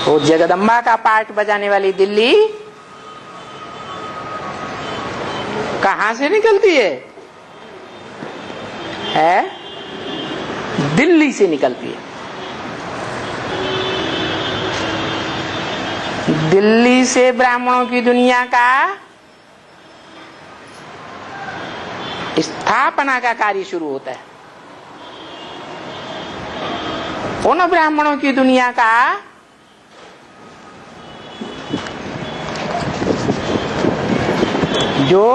वो जगदम्बा का पार्ट बजाने वाली दिल्ली कहां से निकलती है? दिल्ली से निकलती है। दिल्ली से ब्राह्मणों की दुनिया का स्थापना का कार्य शुरू होता है। उन ब्राह्मणों की दुनिया का जो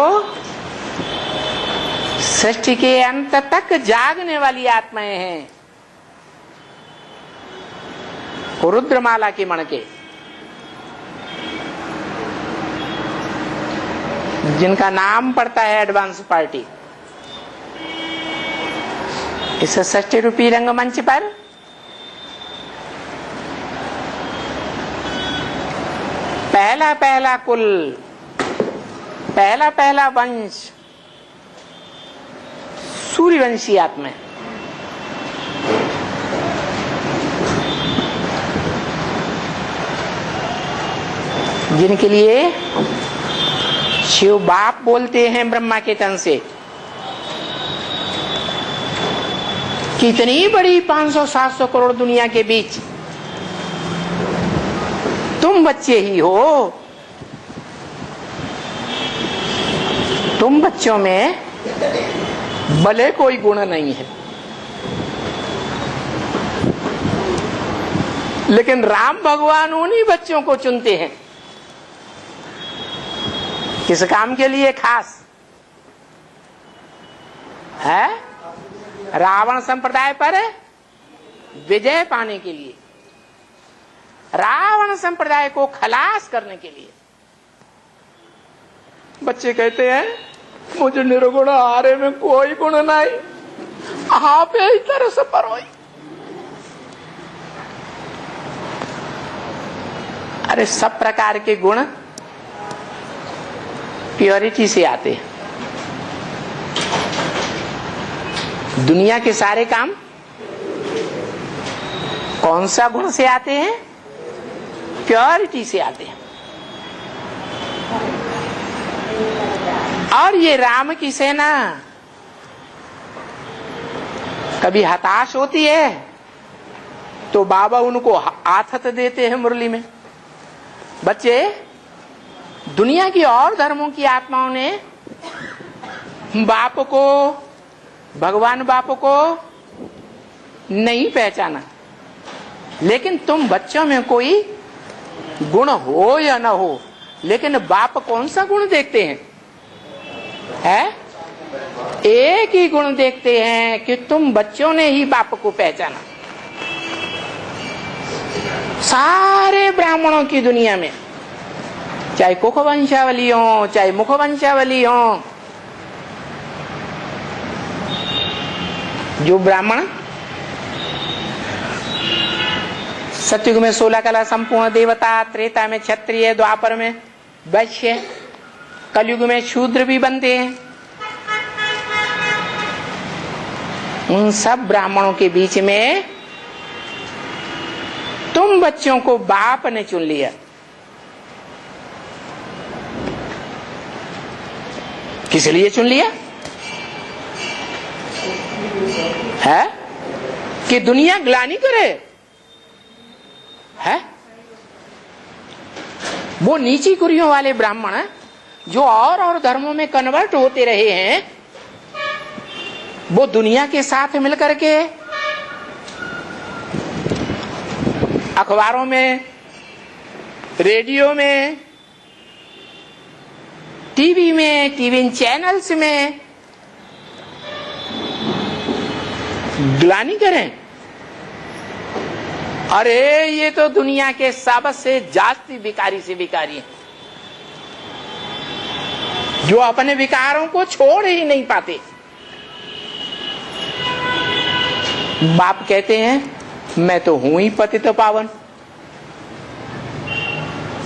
सृष्टि के अंत तक जागने वाली आत्माएं हैं, रुद्रमाला के मणके, जिनका नाम पड़ता है एडवांस पार्टी, इस सृष्टि रूपी रंगमंच पर पहला पहला कुल, पहला पहला वंश सूर्यवंशी आत्मा है। जिनके लिए शिव बाप बोलते हैं ब्रह्मा के तन से। कितनी बड़ी 500-700 करोड़ दुनिया के बीच तुम बच्चे ही हो। तुम बच्चों में भले कोई गुण नहीं है, लेकिन राम भगवान उन्हीं बच्चों को चुनते हैं। किस काम के लिए? खास है रावण संप्रदाय पर विजय पाने के लिए, रावण संप्रदाय को खलास करने के लिए। बच्चे कहते हैं मुझे निर्गुण हारे में कोई गुण नहीं, आप इस तरह से परोई। अरे सब प्रकार के गुण प्योरिटी से आते हैं। दुनिया के सारे काम कौन सा गुण से आते हैं? प्योरिटी से आते हैं। और ये राम की सेना कभी हताश होती है तो बाबा उनको आथत देते हैं मुरली में। बच्चे, दुनिया की और धर्मों की आत्माओं ने बाप को, भगवान बाप को नहीं पहचाना, लेकिन तुम बच्चों में कोई गुण हो या ना हो, लेकिन बाप कौन सा गुण देखते हैं? एक ही गुण देखते हैं कि तुम बच्चों ने ही बाप को पहचाना। सारे ब्राह्मणों की दुनिया में, चाहे कुख वंशावली हो, चाहे मुख वंशावली हो, जो ब्राह्मण सतयुग में 16 कला संपूर्ण देवता, त्रेता में क्षत्रिय, द्वापर में वैश्य, कलयुग में शूद्र भी बनते हैं। उन सब ब्राह्मणों के बीच में तुम बच्चों को बाप ने चुन लिया। किस लिए चुन लिया है? कि दुनिया ग्लानि करे है? वो नीची कुरियों वाले ब्राह्मण जो और धर्मों में कन्वर्ट होते रहे हैं, वो दुनिया के साथ मिलकर के अखबारों में, रेडियो में, टीवी चैनल्स में ग्लानि करें। अरे ये तो दुनिया के सबसे जास्ती विकारी से विकारी है, जो अपने विकारों को छोड़ ही नहीं पाते। बाप कहते हैं मैं तो हूं ही पतित पावन।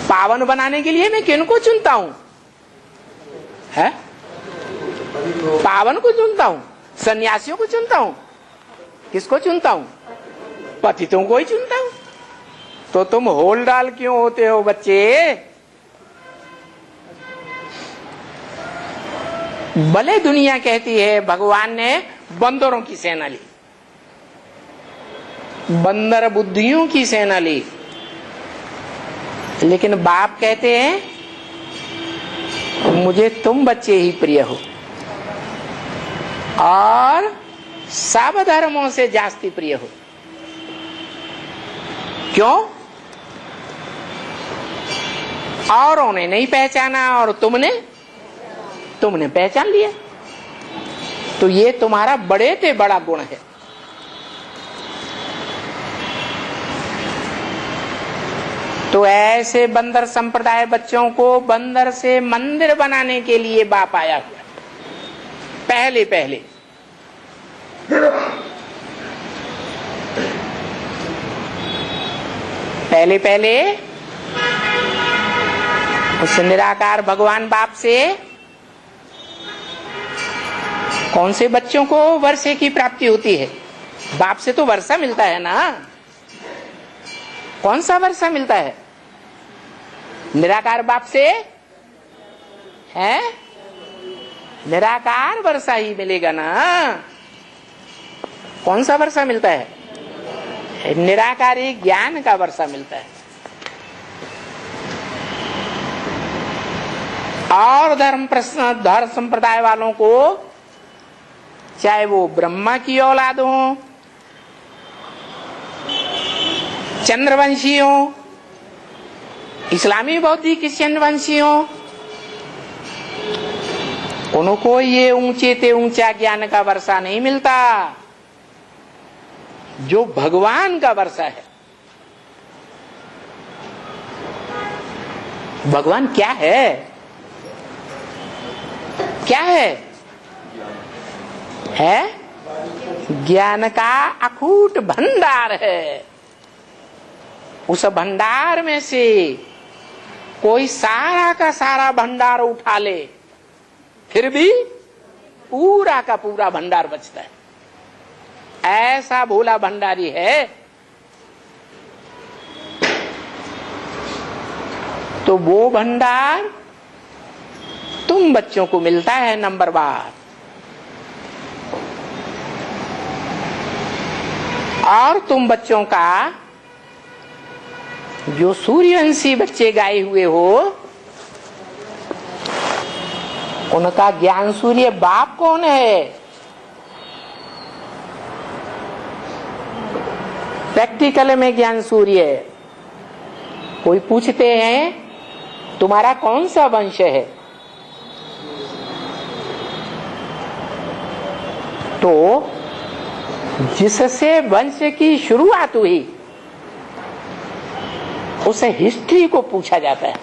पावन बनाने के लिए मैं किनको चुनता हूं? है? पावन को चुनता हूं, सन्यासियों को चुनता हूं, किसको चुनता हूं? पतितों को ही चुनता हूं। तो तुम होल डाल क्यों होते हो बच्चे? भले दुनिया कहती है भगवान ने बंदरों की सेना ली, बंदर बुद्धियों की सेना ली, लेकिन बाप कहते हैं मुझे तुम बच्चे ही प्रिय हो और सब धर्मों से जास्ती प्रिय हो। क्यों? औरों ने नहीं पहचाना और तुमने पहचान लिया। तो ये तुम्हारा बड़े से बड़ा गुण है। तो ऐसे बंदर संप्रदाय बच्चों को बंदर से मंदिर बनाने के लिए बाप आया हुआ। पहले पहले उस निराकार भगवान बाप से कौन से बच्चों को वर्षे की प्राप्ति होती है? बाप से तो वर्षा मिलता है ना। कौन सा वर्षा मिलता है? निराकार बाप से है, निराकार वर्षा ही मिलेगा ना। कौन सा वर्षा मिलता है? निराकारी ज्ञान का वर्षा मिलता है। और धर्म संप्रदाय वालों को, चाहे वो ब्रह्मा की औलाद हो, चंद्रवंशी हो, इस्लामी बौद्धिक क्रिश्चियन वंशी हो, उनको ये ऊंचे ते ऊंचा ज्ञान का वर्षा नहीं मिलता जो भगवान का वर्षा है। भगवान क्या है? क्या है? ज्ञान का अकूट भंडार है। उस भंडार में से कोई सारा का सारा भंडार उठा ले, फिर भी पूरा का पूरा भंडार बचता है। ऐसा भोला भंडारी है। तो वो भंडार तुम बच्चों को मिलता है नंबर बार। और तुम बच्चों का जो सूर्यवंशी बच्चे गाए हुए हो, उनका ज्ञान सूर्य बाप कौन है? प्रैक्टिकल में ज्ञान सूर्य। कोई पूछते हैं तुम्हारा कौन सा वंश है, तो जिससे वंश की शुरुआत हुई उस हिस्ट्री को पूछा जाता है।